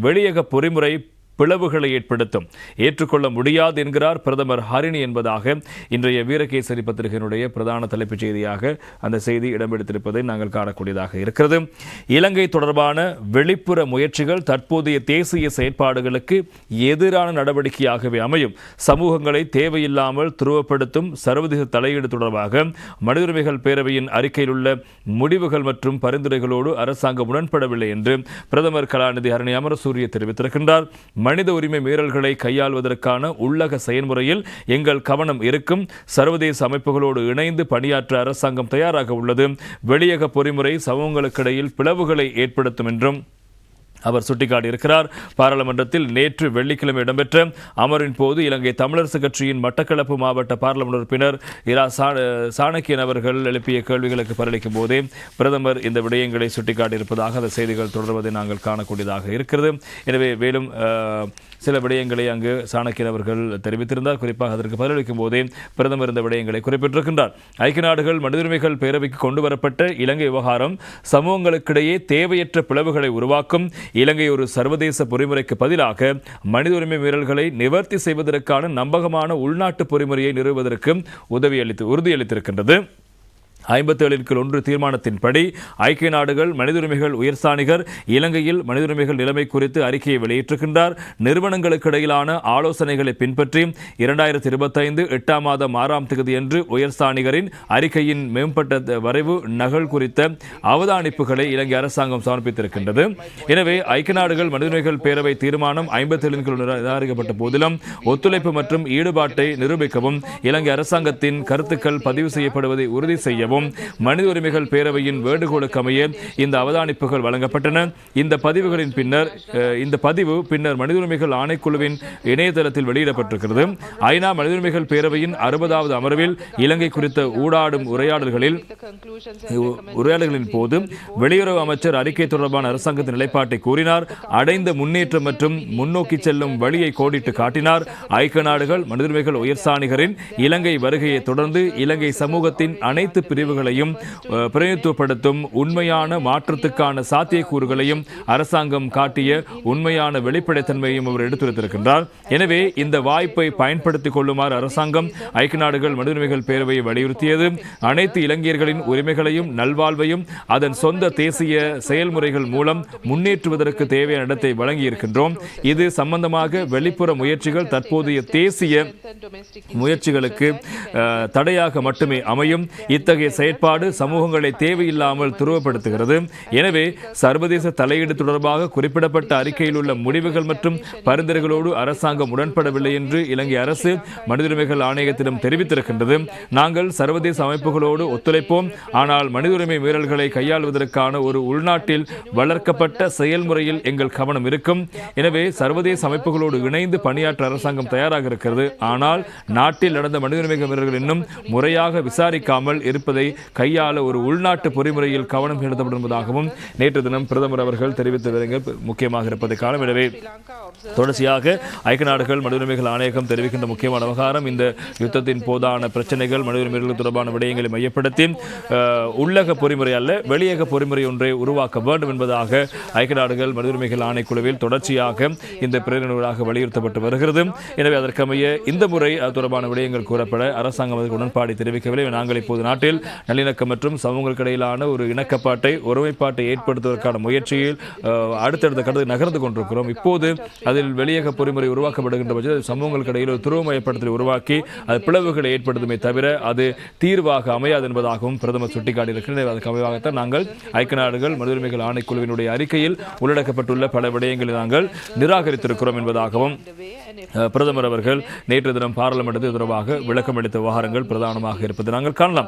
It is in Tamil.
வெளியக பொறிமுறை பிளவுகளை ஏற்படுத்தும், ஏற்றுக்கொள்ள முடியாது என்கிறார் பிரதமர் ஹரிணி என்பதாக இன்றைய வீரகேசரி பத்திரிகையினுடைய பிரதான தலைப்புச் செய்தியாக அந்த செய்தி இடம்பெடுத்திருப்பதை நாங்கள் காணக்கூடியதாக இருக்கிறது. இலங்கை தொடர்பான வெளிப்புற முயற்சிகள் தற்போதைய தேசிய செயற்பாடுகளுக்கு எதிரான நடவடிக்கையாகவே அமையும். சமூகங்களை தேவையில்லாமல் துருவப்படுத்தும் சர்வதேச தலையீடு தொடர்பாக மனித உரிமைகள் பேரவையின் அறிக்கையில் உள்ள முடிவுகள் மற்றும் பரிந்துரைகளோடு அரசாங்கம் உடன்படவில்லை என்று பிரதமர் கலாநிதி ஹரணி அமரசூரிய தெரிவித்திருக்கின்றார். மனித உரிமை மீறல்களை கையாள்வதற்கான உள்ளக செயல்முறையில் எங்கள் கவனம் இருக்கும். சர்வதேச அமைப்புகளோடு இணைந்து பணியாற்ற அரசாங்கம் தயாராக உள்ளது. வெளியக பொறிமுறை சமூகங்களுக்கிடையில் பிளவுகளை ஏற்படுத்தும் என்றும் அவர் சுட்டிக்காட்டியிருக்கிறார். பாராளுமன்றத்தில் நேற்று வெள்ளிக்கிழமை இடம்பெற்ற அமர்வின் போது இலங்கை தமிழரசு கட்சியின் மட்டக்களப்பு மாவட்ட பாராளுமன்ற உறுப்பினர் இரா சாணக்கியன் அவர்கள் எழுப்பிய கேள்விகளுக்கு பதிலளிக்கும் போதே பிரதமர் இந்த விடயங்களை சுட்டிக்காட்டியிருப்பதாக அந்த செய்திகள் தொடர்வதை நாங்கள் காணக்கூடியதாக இருக்கிறது. எனவே மேலும் சில விடயங்களை அங்கு சாணக்கியன் அவர்கள் தெரிவித்திருந்தார். குறிப்பாக அதற்கு பதிலளிக்கும் போதே பிரதமர் இந்த விடயங்களை குறிப்பிட்டிருக்கின்றார். ஐக்கிய நாடுகள் மனித உரிமைகள் பேரவைக்கு கொண்டு வரப்பட்ட இலங்கை விவகாரம் சமூகங்களுக்கிடையே தேவையற்ற பிளவுகளை உருவாக்கும். இலங்கை ஒரு சர்வதேச பொறிமுறைக்கு பதிலாக மனித உரிமை மீறல்களை நிவர்த்தி செய்வதற்கான நம்பகமான உள்நாட்டு பொறிமுறையை நிறுவுவதற்கு உறுதியளித்திருக்கின்றது. 57-1 தீர்மானத்தின்படி ஐக்கிய நாடுகள் மனித உரிமைகள் உயர்ஸ்தானிகர் இலங்கையில் மனித உரிமைகள் நிலைமை குறித்து அறிக்கையை வெளியிட்டிருக்கின்றார். நிறுவனங்களுக்கு இடையிலான ஆலோசனைகளை பின்பற்றி 2025 8ஆம் மாதம் 6ஆம் தேதியன்று உயர்ஸ்தானிகரின் அறிக்கையின் மேம்பட்ட வரைவு நகல் குறித்த அவதானிப்புகளை இலங்கை அரசாங்கம் சமர்ப்பித்திருக்கின்றது. எனவே ஐக்கிய நாடுகள் மனித உரிமைகள் பேரவை தீர்மானம் 57 நிராகரிக்கப்பட்ட போதிலும் ஒத்துழைப்பு மற்றும் ஈடுபாட்டை நிரூபிக்கவும் இலங்கை அரசாங்கத்தின் கருத்துக்கள் பதிவு செய்யப்படுவதை உறுதி செய்யவும் மனித உரிமைகள் பேரவையின் வேண்டுகோளுக்கு அமைய இந்த அவதானிப்புகள் வழங்கப்பட்டன. இந்த பதிவு பின்னர் மனித உரிமைகள் ஆணைக்குழுவின் இணையதளத்தில் வெளியிடப்பட்டிருக்கிறது. ஐநா மனித உரிமைகள் பேரவையின் 60வது அமர்வில் இலங்கை குறித்த ஊடாடும் உரையாடல்களின் போது வெளியுறவு அமைச்சர் அறிக்கை தொடர்பான அரசாங்கத்தின் நிலைப்பாட்டை கூறினார். அடைந்த முன்னேற்றம் மற்றும் முன்னோக்கி செல்லும் வழியை கோடிட்டு காட்டினார். ஐக்கிய நாடுகள் மனித உரிமைகள் உயர்ஸ்தானிகரின் இலங்கை வருகையை தொடர்ந்து இலங்கை சமூகத்தின் அனைத்து பிரிவுகளையும் பிரதிநிதித்துவப்படுத்தும் உண்மையான மாற்றத்துக்கான சாத்தியக்கூறுகளையும் அரசாங்கம் காட்டிய உண்மையான வெளிப்படைத்தன்மையையும் அவர் எடுத்துரைத்திருக்கின்றார். எனவே இந்த வாய்ப்பை பயன்படுத்திக் கொள்ளுமாறு அரசாங்கம் ஐக்கிய நாடுகள் மனித உரிமைகள் பேரவையை வலியுறுத்தியது. அனைத்து இலங்கையர்களின் உரிமைகளையும் நல்வாழ்வையும் அதன் சொந்த தேசிய செயல்முறைகள் மூலம் முன்னேற்றுவதற்கு தேவையான இடத்தை வழங்கியிருக்கின்றோம். இது சம்பந்தமாக வெளிப்புற முயற்சிகள் தற்போதைய தேசிய முயற்சிகளுக்கு தடையாக மட்டுமே அமையும். இத்தகைய செயற்பாடு சமூகங்களை தேவையில்லாமல் துருவப்படுத்துகிறது. எனவே சர்வதேச தலையீடு தொடர்பாக குறிப்பிடப்பட்ட அறிக்கையில் உள்ள முடிவுகள் மற்றும் பரிந்துரைகளோடு அரசாங்கம் உடன்படவில்லை என்று இலங்கை அரசு மனித உரிமைகள் ஆணையத்திடம் தெரிவித்திருக்கின்றது. நாங்கள் சர்வதேச அமைப்புகளோடு ஒத்துழைப்போம், ஆனால் மனித உரிமை மீறல்களை கையாள்வதற்கான ஒரு உள்நாட்டில் வளர்க்கப்பட்ட செயல்முறையில் எங்கள் கவனம் இருக்கும். எனவே சர்வதேச அமைப்புகளோடு இணைந்து பணியாற்ற அரசாங்கம் தயாராக இருக்கிறது. ஆனால் நாட்டில் நடந்த மனித உரிமை மீறல்கள் இன்னும் முறையாக விசாரிக்காமல் இருப்பதை கையாள ஒரு உள்நாட்டு பொறிமுறையில் கவனம் செலுத்தப்படுவதாகவும் நேற்று தினம் பிரதமர் அவர்கள் தெரிவித்த விவரங்கள் முக்கியமாக இருப்பதை காணும். எனவே தொடர்ச்சியாக ஐக்கிய நாடுகள் மனித உரிமைகள் ஆணையகம் தெரிவிக்கின்ற முக்கியமான விவகாரம் இந்த யுத்தத்தின் போதான பிரச்சனைகள் மனித உரிமைகள் தொடர்பான விடயங்களை மையப்படுத்தி உள்ளக பொறிமுறை அல்ல வெளியக பொறிமுறை ஒன்றை உருவாக்க வேண்டும் என்பதாக ஐக்கிய நாடுகள் மனித உரிமைகள் ஆணைக்குழுவில் தொடர்ச்சியாக இந்த பிரேரணைகளாக வலியுறுத்தப்பட்டு வருகிறது. எனவே அதற்கமைய இந்த முறை தொடர்பான விடயங்கள் கூறப்பட அரசாங்கம் அதற்கு உடன்பாடு தெரிவிக்கவில்லை. நாங்கள் இப்போது நாட்டில் நல்லிணக்கம் மற்றும் சமூகங்களுக்கு இடையிலான ஒரு இணக்கப்பாட்டை ஒருமைப்பாட்டை ஏற்படுத்துவதற்கான முயற்சியில் அடுத்தடுத்த கடந்து நகர்ந்து கொண்டிருக்கிறோம். இப்போது அதில் வெளியக பொறிமுறை உருவாக்கப்படுகின்ற பட்சத்தில் சமூகங்களுக்கு இடையில் ஒரு துருவமயப்படுத்தலை உருவாக்கி அது பிளவுகளை ஏற்படுத்துமே தவிர அது தீர்வாக அமையாது என்பதாகவும் பிரதமர் சுட்டிக்காட்டியிருக்கிறார். அதுக்கு அமைவாகத்தான் நாங்கள் ஐக்கிய நாடுகள் மனித உரிமைகள் ஆணைக்குழுவினுடைய அறிக்கையில் உள்ளடக்கப்பட்டுள்ள பல விடயங்களை நாங்கள் நிராகரித்திருக்கிறோம் என்பதாகவும் பிரதமர் அவர்கள் நேற்று தினம் பாராளுமன்றத்தில் தொடர்பாக விளக்கம் அளித்த விவகாரங்கள் பிரதானமாக இருப்பதை நாங்கள் காணலாம்.